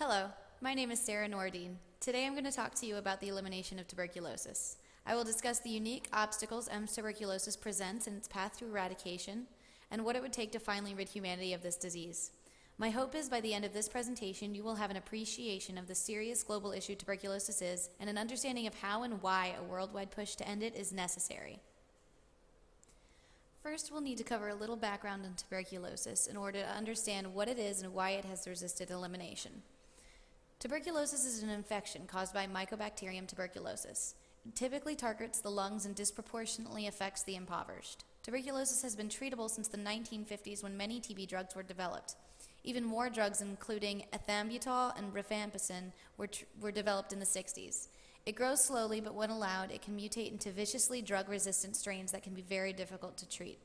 Hello, my name is Sarah Nordine. Today I'm going to talk to you about the elimination of tuberculosis. I will discuss the unique obstacles tuberculosis presents in its path to eradication and what it would take to finally rid humanity of this disease. My hope is by the end of this presentation you will have an appreciation of the serious global issue tuberculosis is and an understanding of how and why a worldwide push to end it is necessary. First, we'll need to cover a little background on tuberculosis in order to understand what it is and why it has resisted elimination. Tuberculosis is an infection caused by Mycobacterium tuberculosis. It typically targets the lungs and disproportionately affects the impoverished. Tuberculosis has been treatable since the 1950s when many TB drugs were developed. Even more drugs, including ethambutol and rifampicin, were developed in the 60s. It grows slowly, but when allowed, it can mutate into viciously drug-resistant strains that can be very difficult to treat.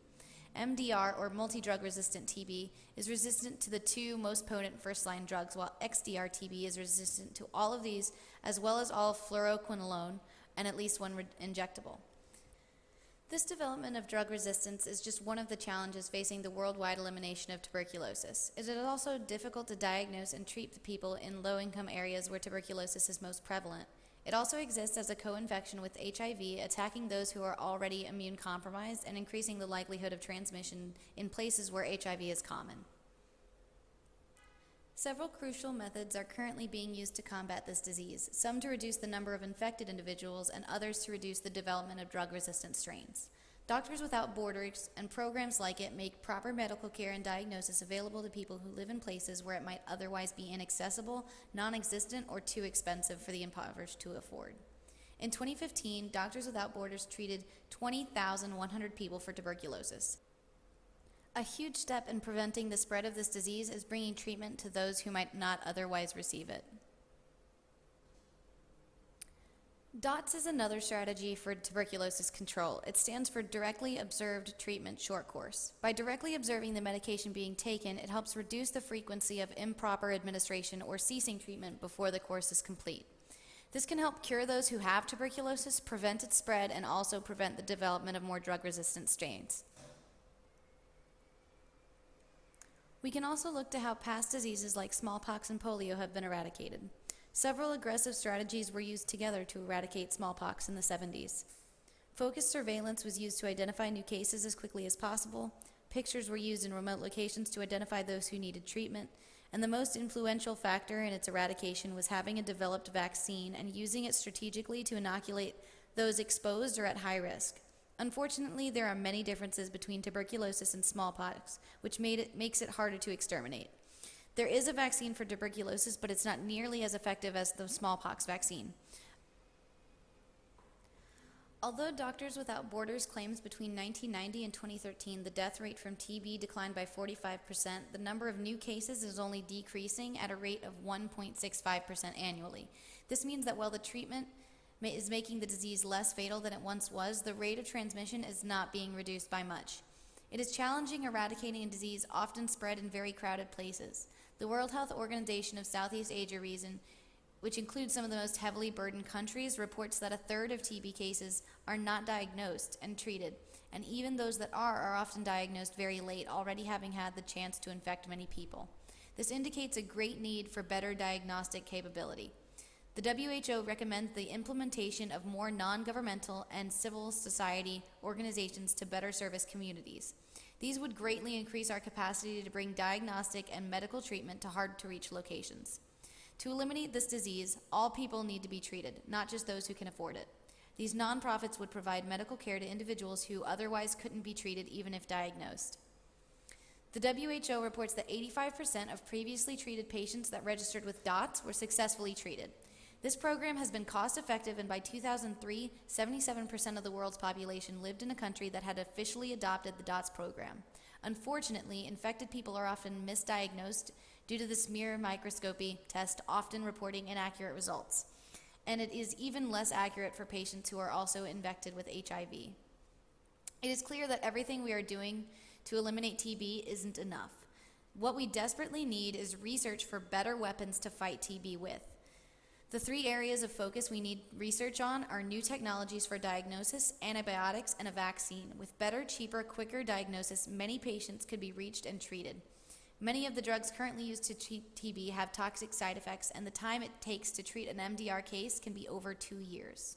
MDR, or multi-drug-resistant TB, is resistant to the two most potent first-line drugs, while XDR TB is resistant to all of these, as well as all fluoroquinolone and at least one injectable. This development of drug resistance is just one of the challenges facing the worldwide elimination of tuberculosis. It is also difficult to diagnose and treat the people in low-income areas where tuberculosis is most prevalent. It also exists as a co-infection with HIV, attacking those who are already immune compromised and increasing the likelihood of transmission in places where HIV is common. Several crucial methods are currently being used to combat this disease, some to reduce the number of infected individuals and others to reduce the development of drug-resistant strains. Doctors Without Borders and programs like it make proper medical care and diagnosis available to people who live in places where it might otherwise be inaccessible, non-existent, or too expensive for the impoverished to afford. In 2015, Doctors Without Borders treated 20,100 people for tuberculosis. A huge step in preventing the spread of this disease is bringing treatment to those who might not otherwise receive it. DOTS is another strategy for tuberculosis control. It stands for Directly Observed Treatment Short Course. By directly observing the medication being taken, it helps reduce the frequency of improper administration or ceasing treatment before the course is complete. This can help cure those who have tuberculosis, prevent its spread, and also prevent the development of more drug-resistant strains. We can also look to how past diseases like smallpox and polio have been eradicated. Several aggressive strategies were used together to eradicate smallpox in the 70s. Focused surveillance was used to identify new cases as quickly as possible. Pictures were used in remote locations to identify those who needed treatment. And the most influential factor in its eradication was having a developed vaccine and using it strategically to inoculate those exposed or at high risk. Unfortunately, there are many differences between tuberculosis and smallpox, which makes it harder to exterminate. There is a vaccine for tuberculosis, but it's not nearly as effective as the smallpox vaccine. Although Doctors Without Borders claims between 1990 and 2013 the death rate from TB declined by 45%, the number of new cases is only decreasing at a rate of 1.65% annually. This means that while the treatment is making the disease less fatal than it once was, the rate of transmission is not being reduced by much. It is challenging eradicating a disease often spread in very crowded places. The World Health Organization of Southeast Asia region, which includes some of the most heavily burdened countries, reports that a third of TB cases are not diagnosed and treated, and even those that are often diagnosed very late, already having had the chance to infect many people. This indicates a great need for better diagnostic capability. The WHO recommends the implementation of more non-governmental and civil society organizations to better service communities. These would greatly increase our capacity to bring diagnostic and medical treatment to hard-to-reach locations. To eliminate this disease, all people need to be treated, not just those who can afford it. These nonprofits would provide medical care to individuals who otherwise couldn't be treated even if diagnosed. The WHO reports that 85% of previously treated patients that registered with DOTS were successfully treated. This program has been cost-effective, and by 2003, 77% of the world's population lived in a country that had officially adopted the DOTS program. Unfortunately, infected people are often misdiagnosed due to the smear microscopy test often reporting inaccurate results. And it is even less accurate for patients who are also infected with HIV. It is clear that everything we are doing to eliminate TB isn't enough. What we desperately need is research for better weapons to fight TB with. The three areas of focus we need research on are new technologies for diagnosis, antibiotics, and a vaccine. With better, cheaper, quicker diagnosis, many patients could be reached and treated. Many of the drugs currently used to treat TB have toxic side effects, and the time it takes to treat an MDR case can be over 2 years.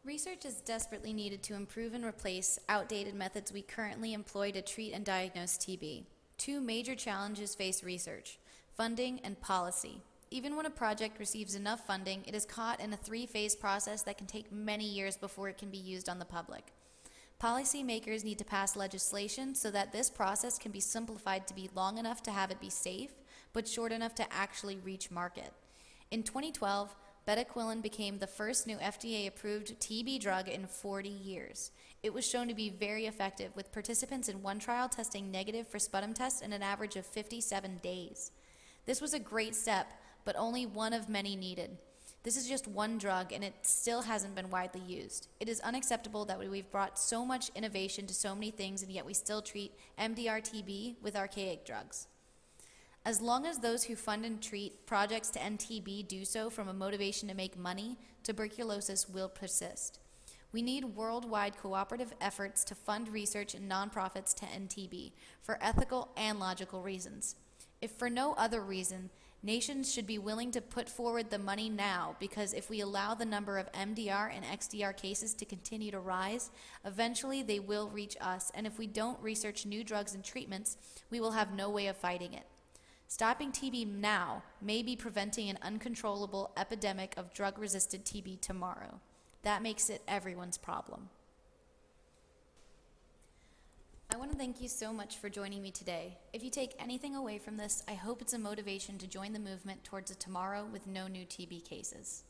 Research is desperately needed to improve and replace outdated methods we currently employ to treat and diagnose TB. Two major challenges face research: funding and policy. Even when a project receives enough funding, it is caught in a 3-phase process that can take many years before it can be used on the public. Policymakers need to pass legislation so that this process can be simplified to be long enough to have it be safe, but short enough to actually reach market. In 2012, bedaquiline became the first new FDA-approved TB drug in 40 years. It was shown to be very effective, with participants in one trial testing negative for sputum tests in an average of 57 days. This was a great step, but only one of many needed. This is just one drug, and it still hasn't been widely used. It is unacceptable that we've brought so much innovation to so many things, and yet we still treat MDR-TB with archaic drugs. As long as those who fund and treat projects to end TB do so from a motivation to make money, tuberculosis will persist. We need worldwide cooperative efforts to fund research and nonprofits to end TB for ethical and logical reasons. If for no other reason, nations should be willing to put forward the money now, because if we allow the number of MDR and XDR cases to continue to rise, eventually they will reach us, and if we don't research new drugs and treatments, we will have no way of fighting it. Stopping TB now may be preventing an uncontrollable epidemic of drug-resistant TB tomorrow. That makes it everyone's problem. I want to thank you so much for joining me today. If you take anything away from this, I hope it's a motivation to join the movement towards a tomorrow with no new TB cases.